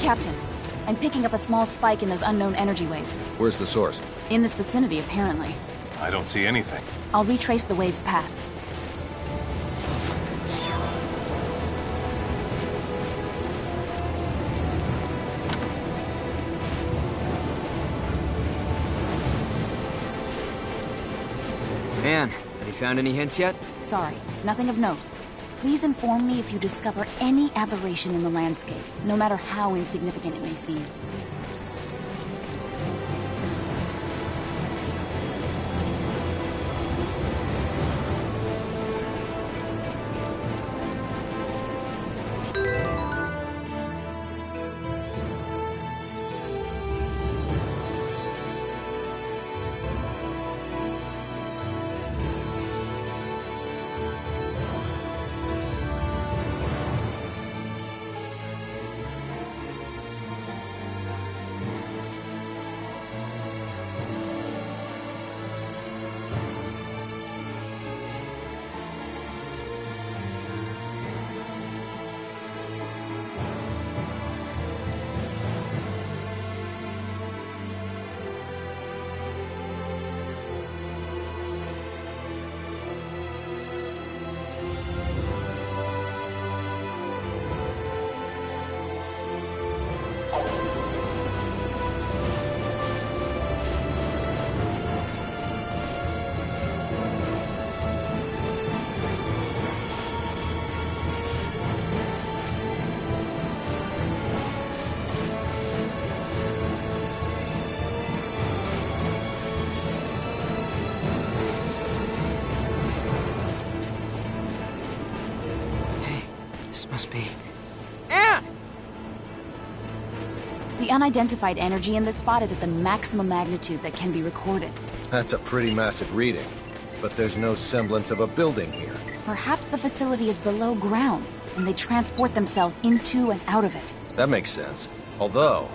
Captain, I'm picking up a small spike in those unknown energy waves. Where's the source? In this vicinity, apparently. I don't see anything. I'll retrace the wave's path. Man, have you found any hints yet? Sorry, nothing of note. Please inform me if you discover any aberration in the landscape, no matter how insignificant it may seem. This must be... Anne! The unidentified energy in this spot is at the maximum magnitude that can be recorded. That's a pretty massive reading. But there's no semblance of a building here. Perhaps the facility is below ground, and they transport themselves into and out of it. That makes sense. Although,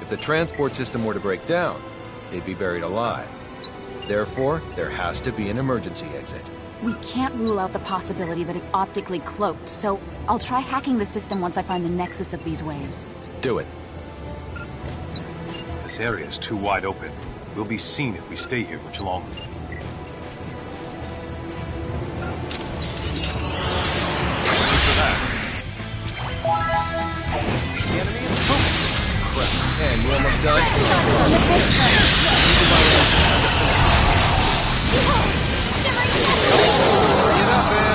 if the transport system were to break down, they'd be buried alive. Therefore, there has to be an emergency exit. We can't rule out the possibility that it's optically cloaked, so I'll try hacking the system once I find the nexus of these waves. Do it. This area is too wide open. We'll be seen if we stay here much longer. The enemy is moving. Crap. Man, you almost done? Bring it up, man.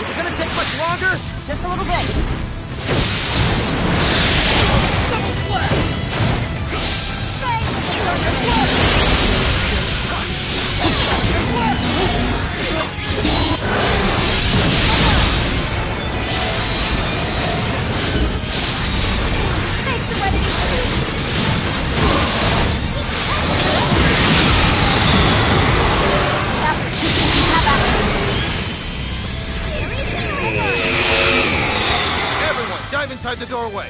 Is it gonna take much longer? Just a little bit. Everyone, dive inside the doorway.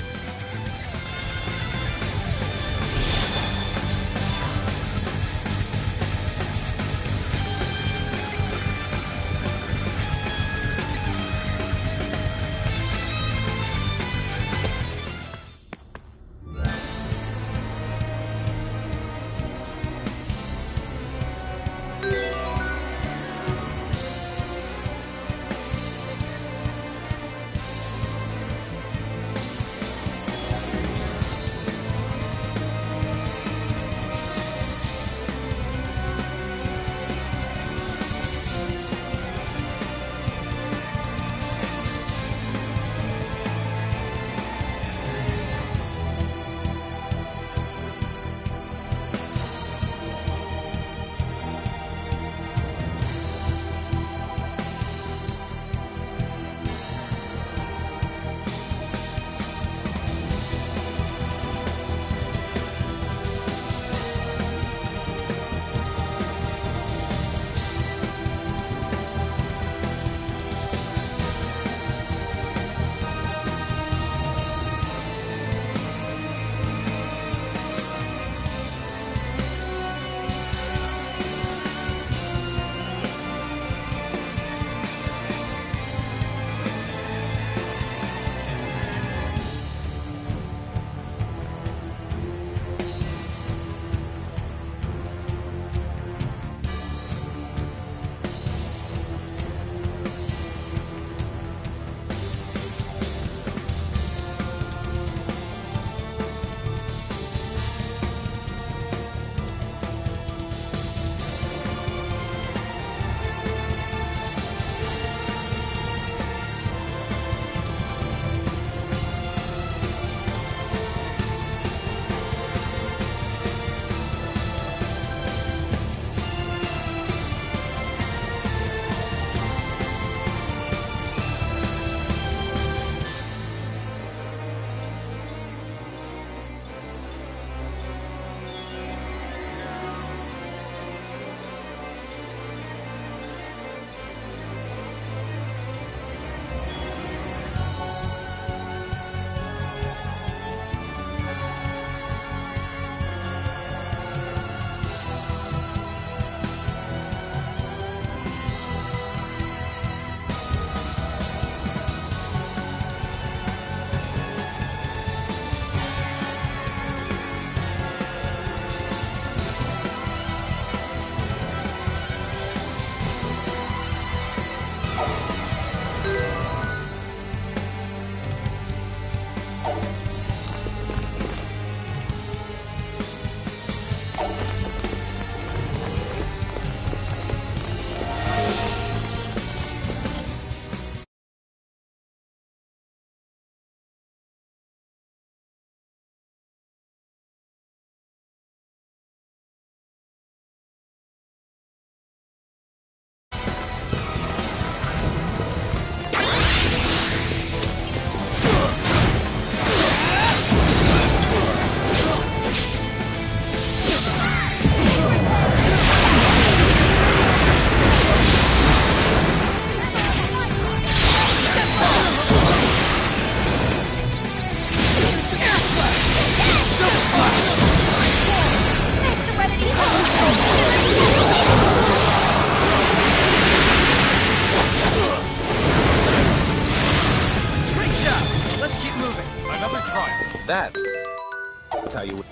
That's how you win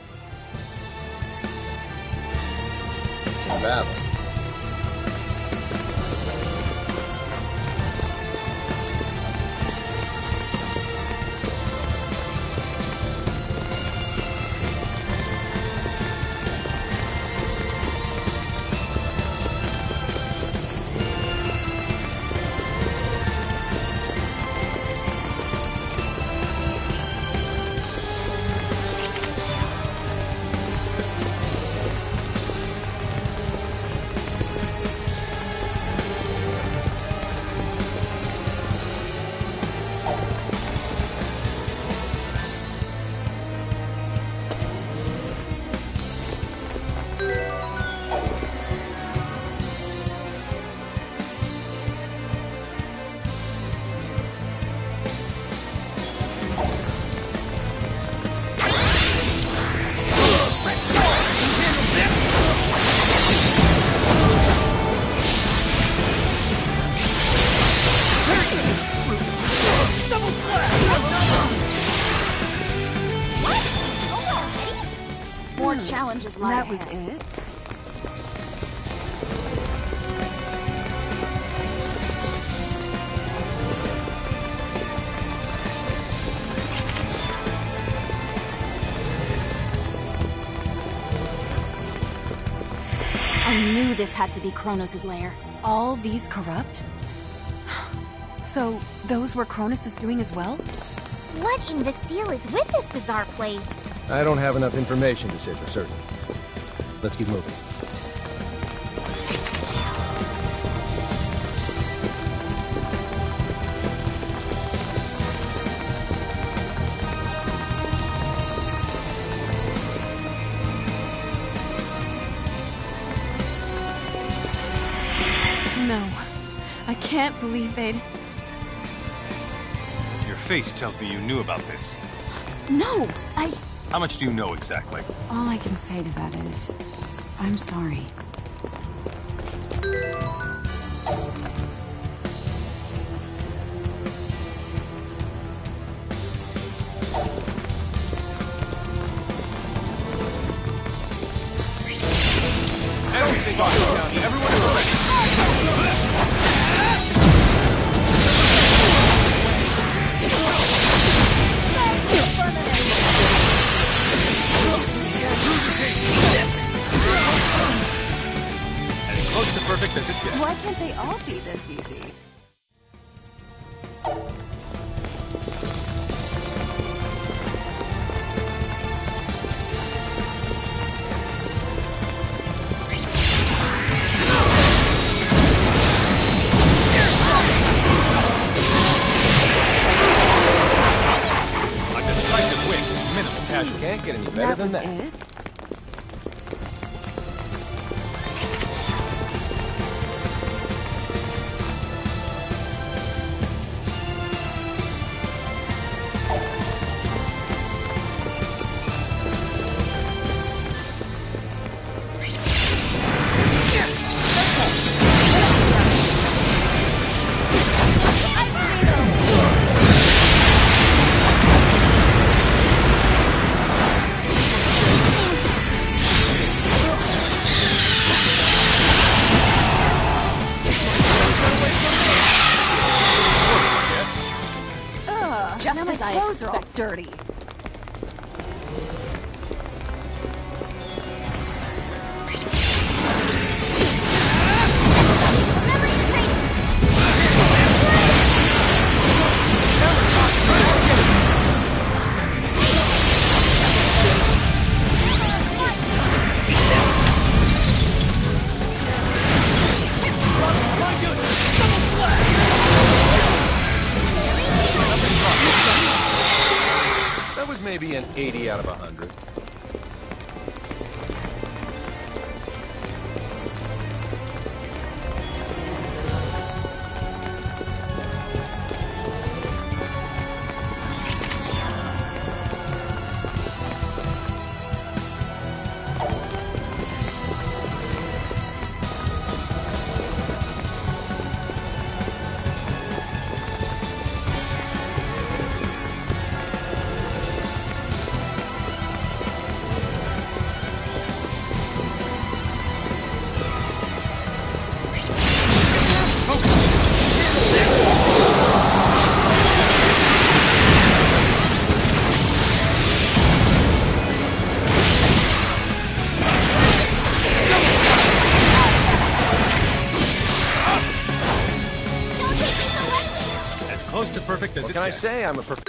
in battle. More challenges lie That was ahead. it? I knew this had to be Kronos' lair. All these corrupt? So, those were Kronos' doing as well? What in Bastille is with this bizarre place? I don't have enough information to say for certain. Let's keep moving. No. I can't believe they'd... Your face tells me you knew about this. No, How much do you know exactly? all I can say to that is, I'm sorry. Everything on down. Everyone is ready. As close to perfect as it gets. Why can't they all be this easy? A decisive win with minimal casualties. Can't get any better than was that. it? Just Now as my I clothes are all expected. dirty. Remember your training! That was maybe an 80 out of 100. What can I say? I'm a perfectionist.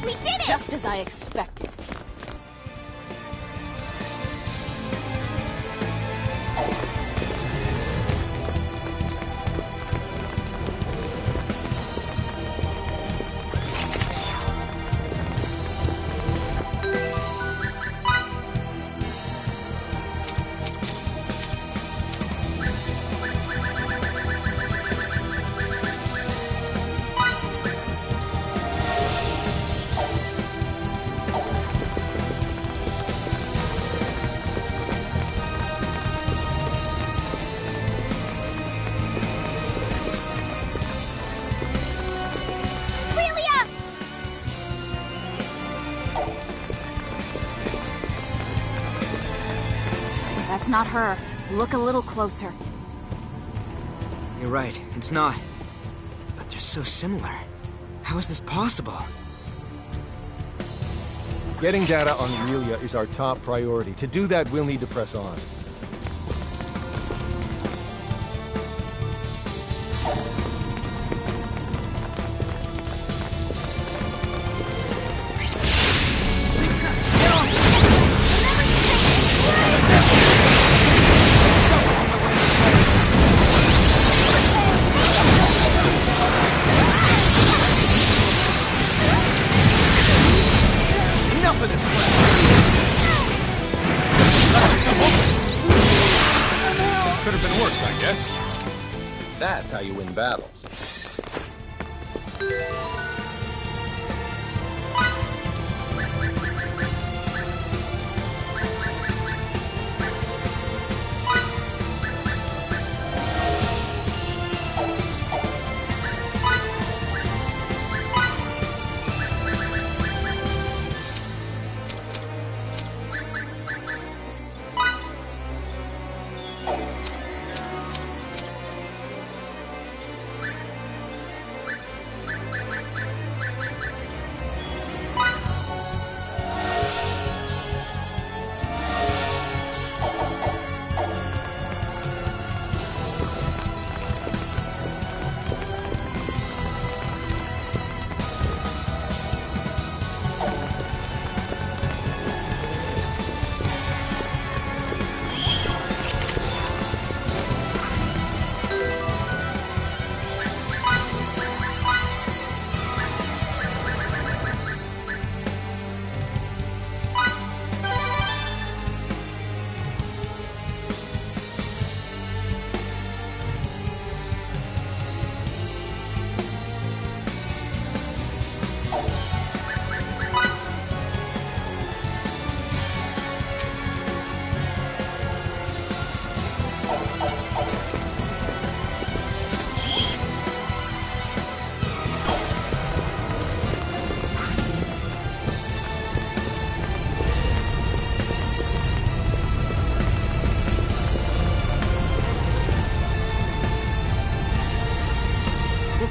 We did it! Just as I expected. That's not her. Look a little closer. You're right, it's not. But they're so similar. How is this possible? Getting data on Aurelia is our top priority. To do that, we'll need to press on. Could have been worse, I guess. That's how you win battles.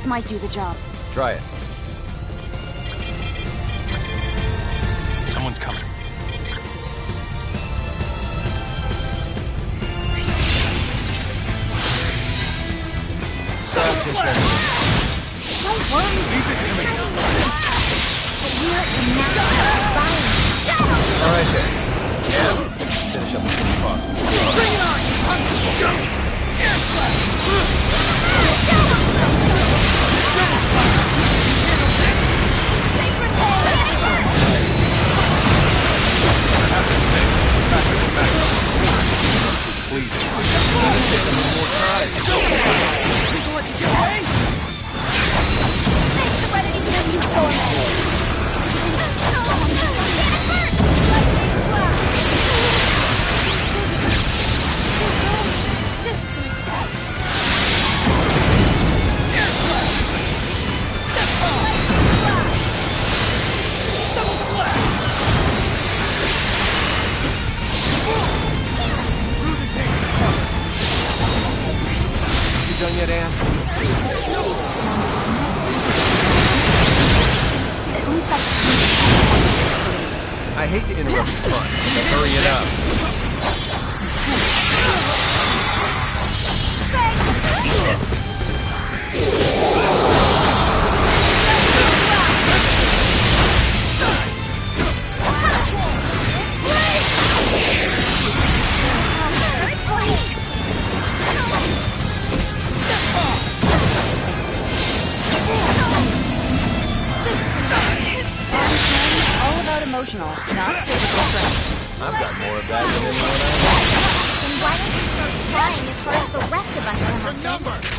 might do the job. Try it. Someone's coming. Don't worry. But we're in now. Fine. All right then. And finish up as soon as possible. Bring it on! Please. People let you get away? Thanks, Serenity, for you torment. This is gonna suck. You done yet, Anne? The security system on this is not At least that's I hate to interrupt your fun. Hurry it up. all about emotional, not physical strength. I've got more of that than anyone else. Then why don't you start trying as hard as the rest of us, Emerson?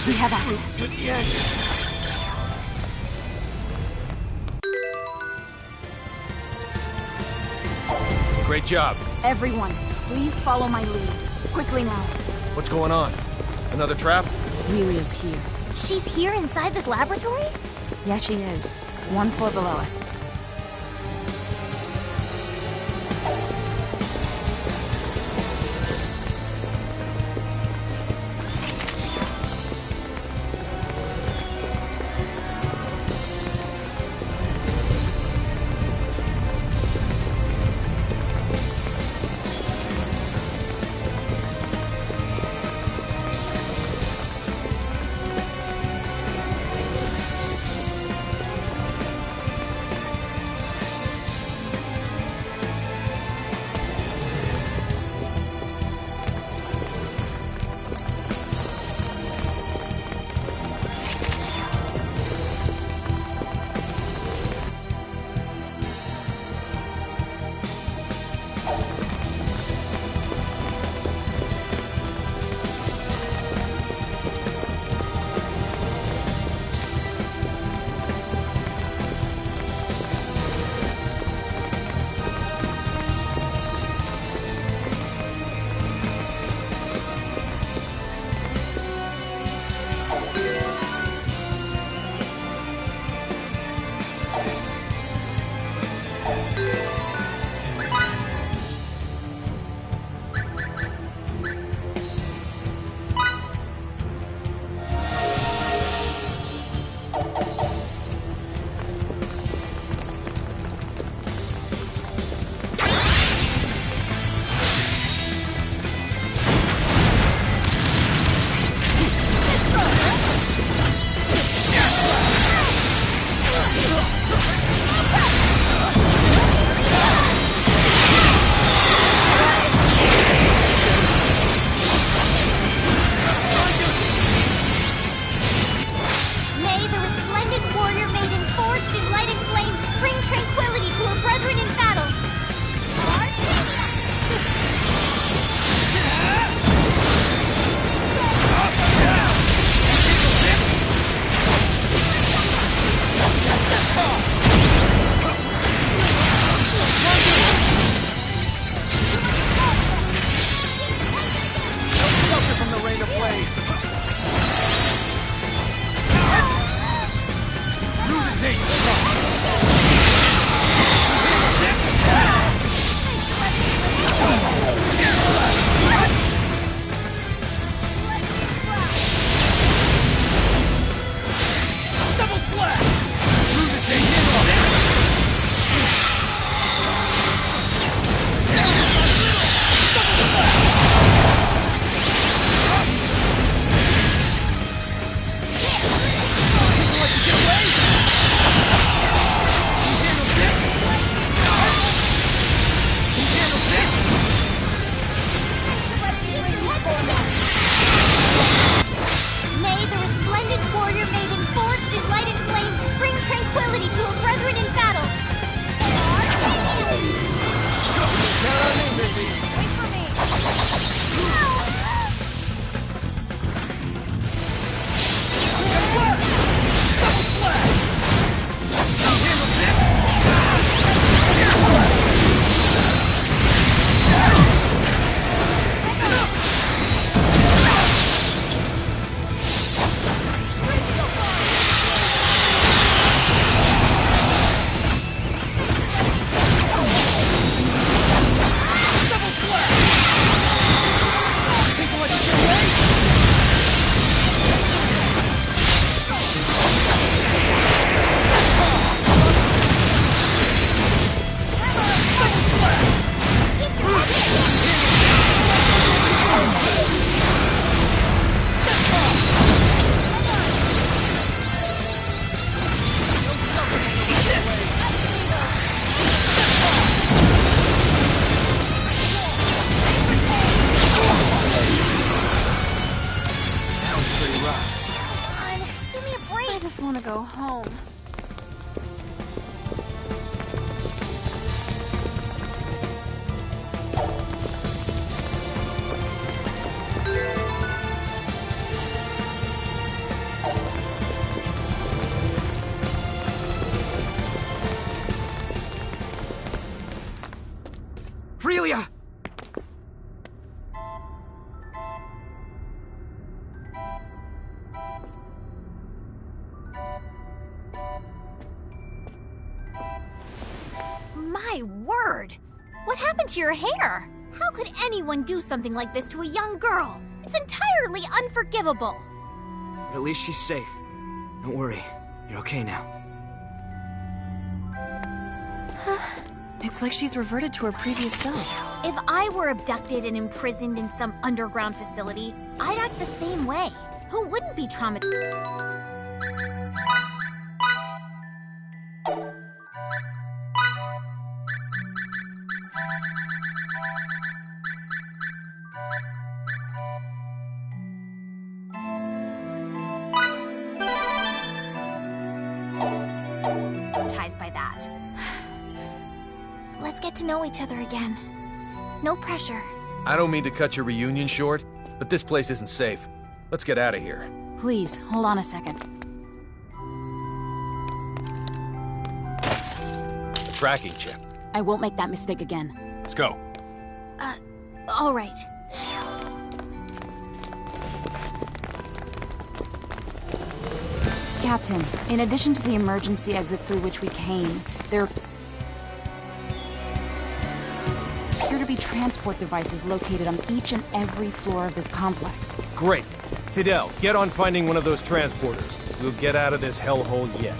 We have access. Great job. Everyone, please follow my lead. Quickly now. What's going on? Another trap? Amelia's here. She's here inside this laboratory? Yes, she is. 1 floor below us. want to go home. Aurelia! My word! What happened to your hair? How could anyone do something like this to a young girl? It's entirely unforgivable. But at least she's safe. Don't worry. You're okay now. It's like she's reverted to her previous self. If I were abducted and imprisoned in some underground facility, I'd act the same way. Who wouldn't be traumatized? By that. Let's get to know each other again. No pressure. I don't mean to cut your reunion short, but this place isn't safe. Let's get out of here. Please, hold on a second. A tracking chip. I won't make that mistake again. Let's go. All right. Captain, in addition to the emergency exit through which we came, there appear to be transport devices located on each and every floor of this complex. Great. Fidel, get on finding one of those transporters. We'll get out of this hellhole yet.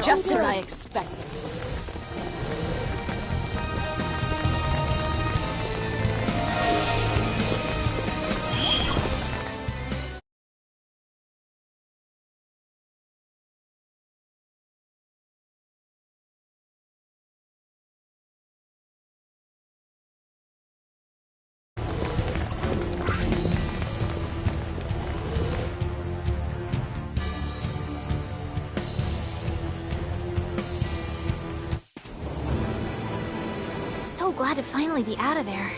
Just as I expected. So glad to finally be out of there.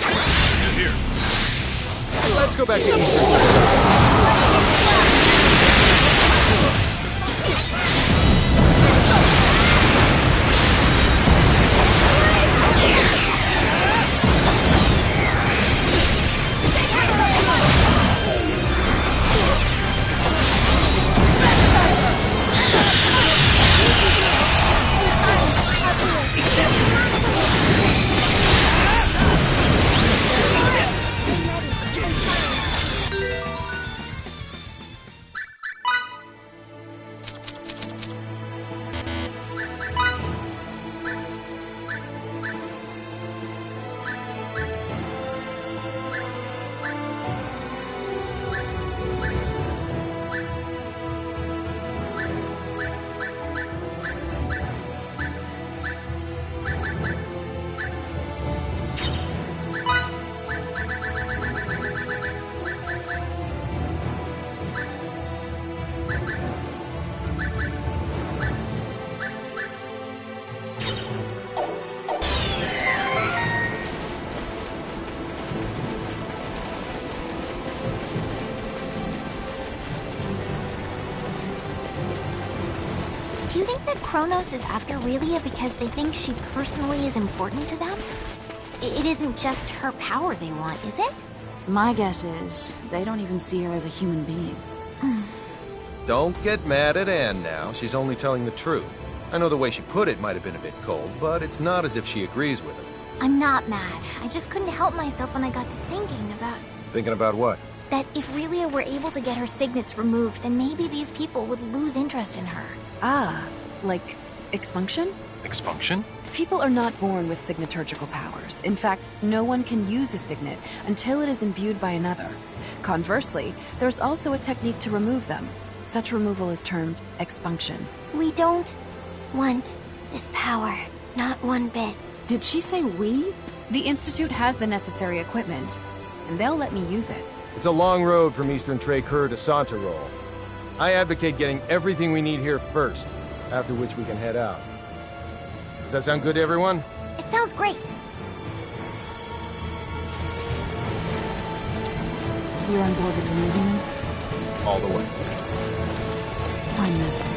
Get here. Let's go back to Eastern. Do you think that Kronos is after Relia because they think she personally is important to them? It isn't just her power they want, is it? My guess is they don't even see her as a human being. Don't get mad at Anne now. She's only telling the truth. I know the way she put it might have been a bit cold, but it's not as if she agrees with him. I'm not mad. I just couldn't help myself when I got to thinking about... Thinking about what? that if Relia were able to get her signets removed, then maybe these people would lose interest in her. Ah, like expunction? Expunction? People are not born with signaturgical powers. In fact, no one can use a signet until it is imbued by another. Conversely, there's also a technique to remove them. Such removal is termed expunction. We don't want this power. Not one bit. Did she say we? The Institute has the necessary equipment, and they'll let me use it. It's a long road from Eastern Tracur to Santarol. I advocate getting everything we need here first, after which we can head out. Does that sound good to everyone? It sounds great. You're on board with removing them? All the way. Fine then.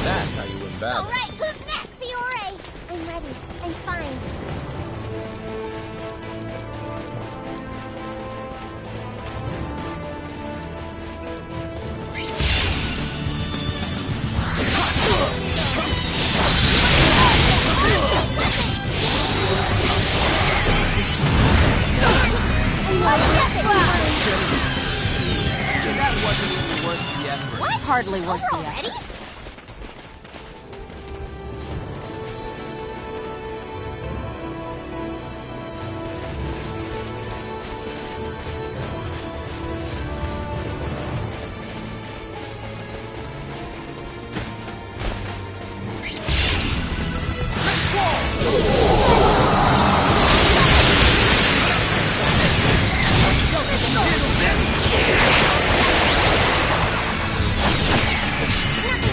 That's how you win battle. Alright, who's next? Fiore! I'm ready. I'm fine. That wasn't even worth the effort. What? Hardly worth the Over already? effort. Nothing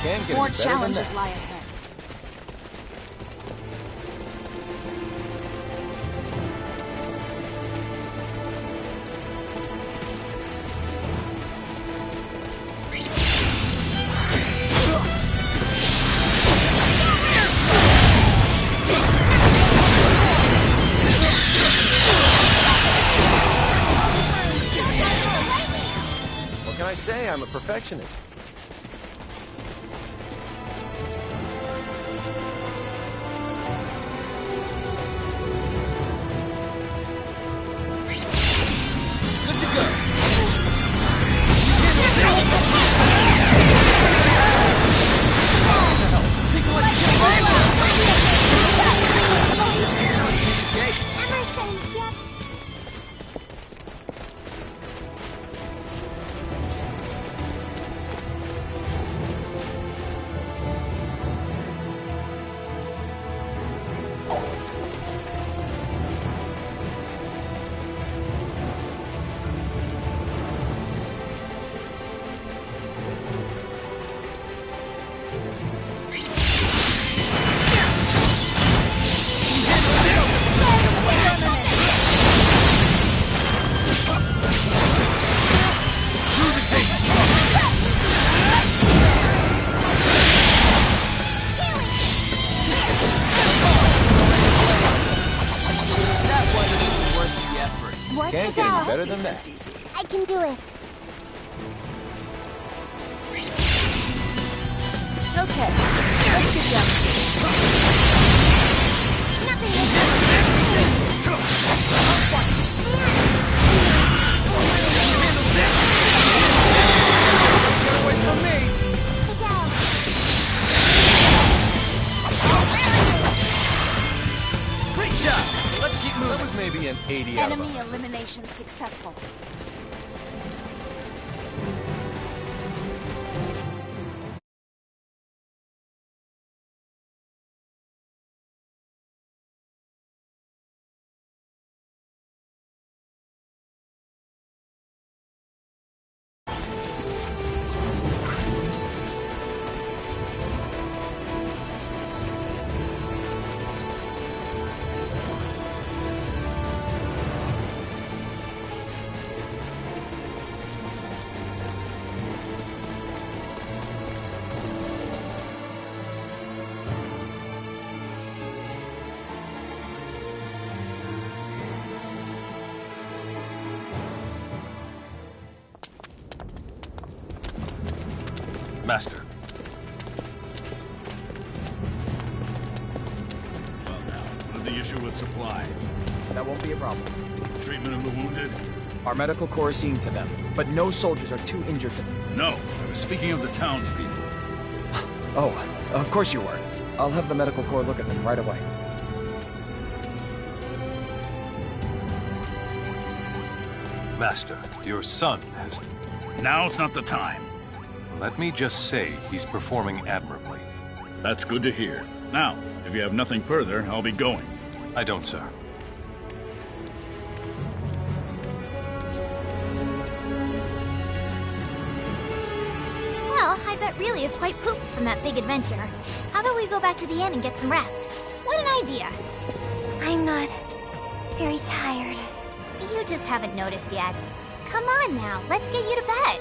Can't get More any better than challenges that. lie ahead. What can I say? I'm a perfectionist. Good to go. Think of what you Emerson, yep. Work Can't it get any out. better than that. I can do it. Okay, let's get down. Nothing is Get away from me! Get down. Great job! Let's keep That moving. was maybe an 80 out of Enemy 100. elimination successful. Master, Well now, what is the issue with supplies? That won't be a problem. Treatment of the wounded? Our medical corps is seeing to them, but no soldiers are too injured to... No, I was speaking of the townspeople. Oh, of course you were. I'll have the medical corps look at them right away. Master, your son has... Now's not the time. Let me just say he's performing admirably. That's good to hear. Now, if you have nothing further, I'll be going. I don't, sir. Well, I bet really is quite pooped from that big adventure. How about we go back to the inn and get some rest? What an idea. I'm not very tired. You just haven't noticed yet. Come on now, let's get you to bed.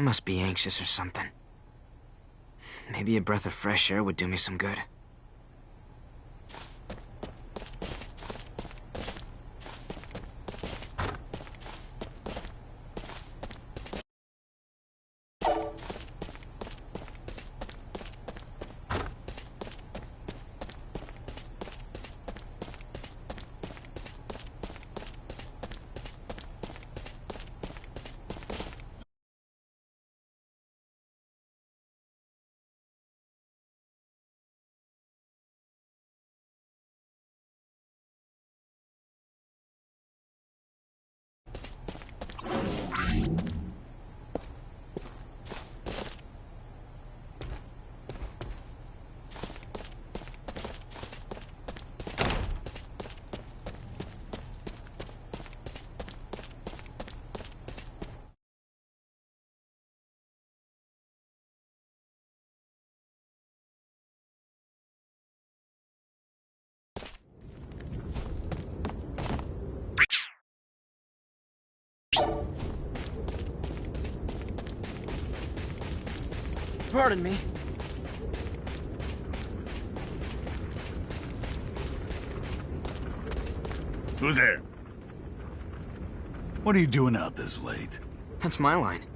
I must be anxious or something. Maybe a breath of fresh air would do me some good. Pardon me. Who's there? What are you doing out this late? That's my line.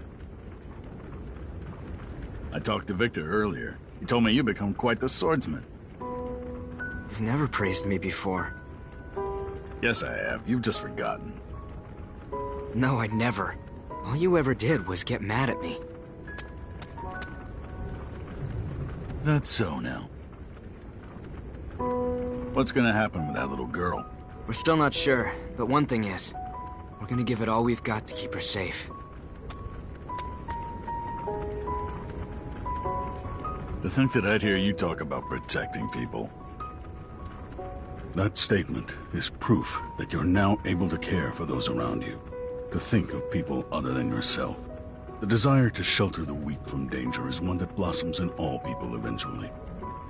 I talked to Victor earlier. He told me you become quite the swordsman. You've never praised me before. Yes, I have. You've just forgotten. No, I'd never. All you ever did was get mad at me. That's so now. What's gonna happen with that little girl? We're still not sure, but one thing is, we're gonna give it all we've got to keep her safe. To think that I'd hear you talk about protecting people. That statement is proof that you're now able to care for those around you, to think of people other than yourself. The desire to shelter the weak from danger is one that blossoms in all people eventually,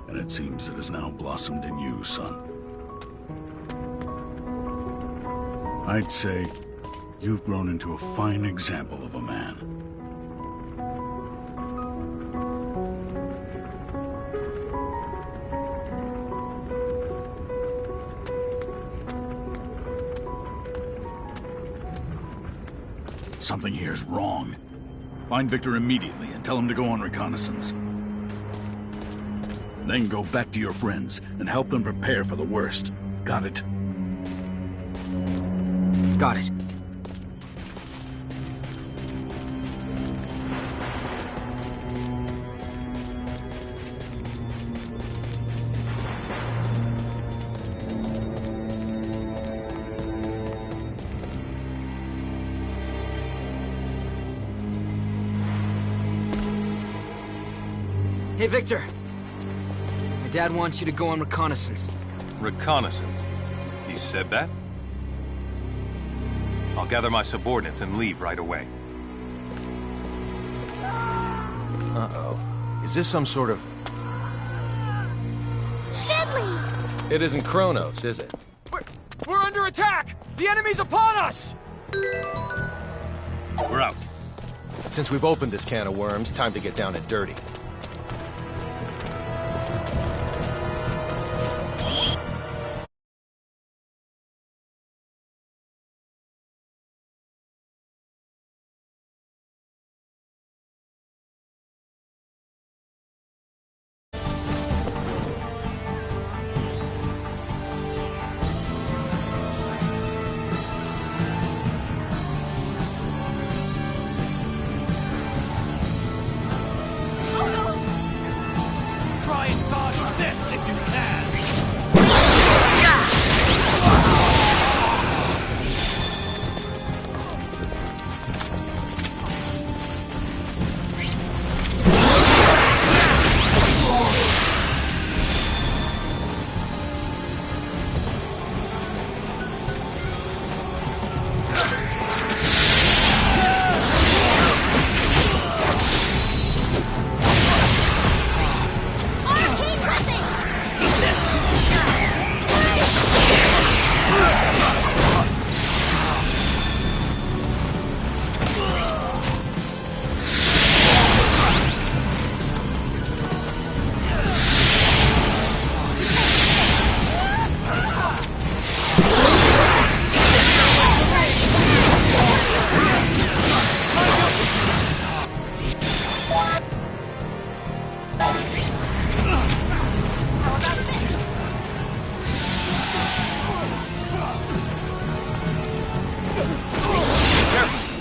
and it seems it has now blossomed in you, son. I'd say you've grown into a fine example of a man. Something here's wrong. Find Victor immediately and tell him to go on reconnaissance. Then go back to your friends and help them prepare for the worst. Got it? Got it. Hey, Victor. My dad wants you to go on reconnaissance. Reconnaissance? He said that? I'll gather my subordinates and leave right away. Uh-oh. Is this some sort of... Deadly! It isn't Kronos, is it? We're under attack! The enemy's upon us! We're out. Since we've opened this can of worms, time to get down and dirty.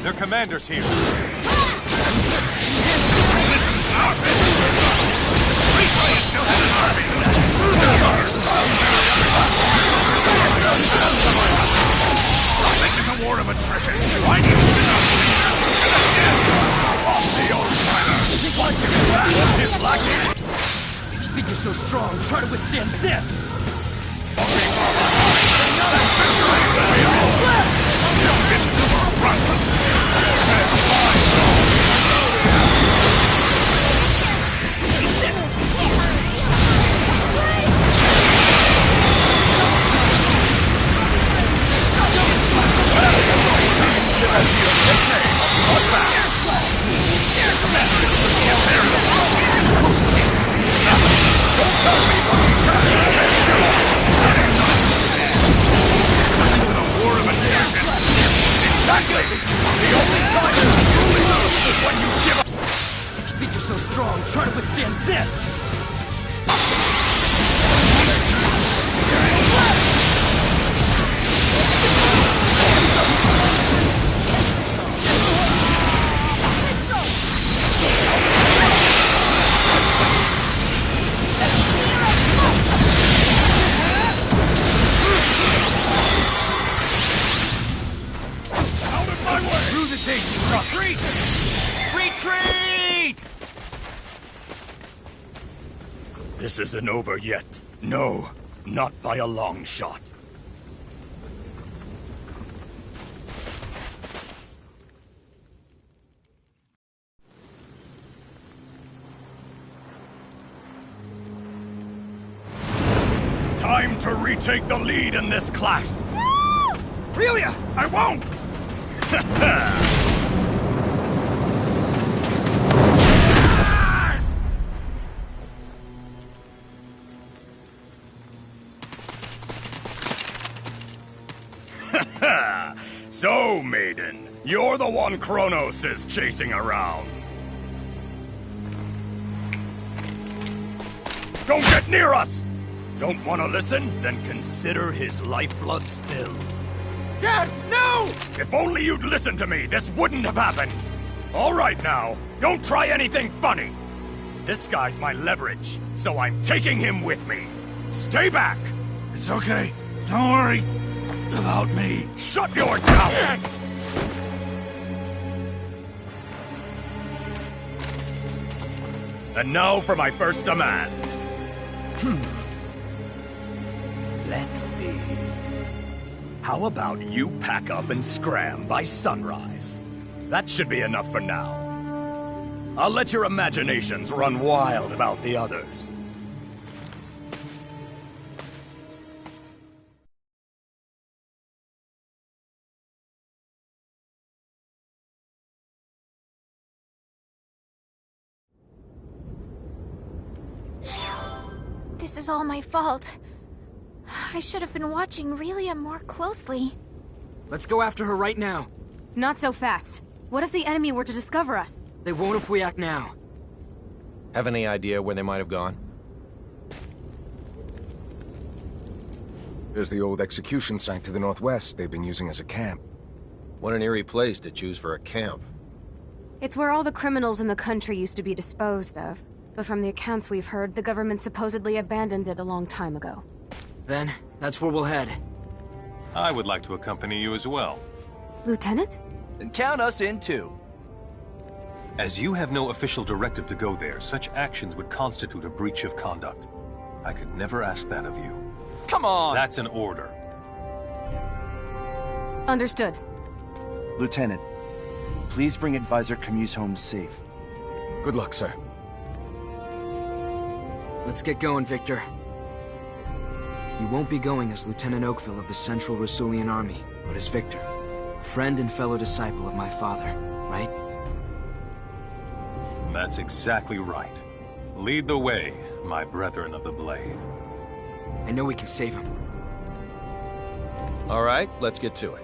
Their commander's here. This is a war of attrition. I need to know. Off the old timer. Watch him back. His lucky. If you think you're so strong, try to withstand this! If you think you're so strong, try to withstand this! Through the danger! Retreat! Retreat! This isn't over yet. No, not by a long shot. Time to retake the lead in this clash! Relia! I won't! So, maiden, you're the one Kronos is chasing around. Don't get near us! Don't want to listen? Then consider his lifeblood spilled. Dad, no! If only you'd listened to me, this wouldn't have happened. All right now, don't try anything funny. This guy's my leverage, so I'm taking him with me. Stay back! It's okay. Don't worry about me. Shut your mouth! And now for my first demand. Let's see. How about you pack up and scram by sunrise? That should be enough for now. I'll let your imaginations run wild about the others. This is all my fault. I should have been watching Relia more closely. Let's go after her right now. Not so fast. What if the enemy were to discover us? They won't if we act now. Have any idea where they might have gone? There's the old execution site to the northwest they've been using as a camp. What an eerie place to choose for a camp. It's where all the criminals in the country used to be disposed of. But from the accounts we've heard, the government supposedly abandoned it a long time ago. Then, that's where we'll head. I would like to accompany you as well. Lieutenant? And count us in too. As you have no official directive to go there, such actions would constitute a breach of conduct. I could never ask that of you. Come on! That's an order. Understood. Lieutenant, please bring Advisor Camus home safe. Good luck, sir. Let's get going, Victor. You won't be going as Lieutenant Oakville of the Central Rasulian Army, but as Victor, a friend and fellow disciple of my father, right? That's exactly right. Lead the way, my brethren of the Blade. I know we can save him. All right, let's get to it.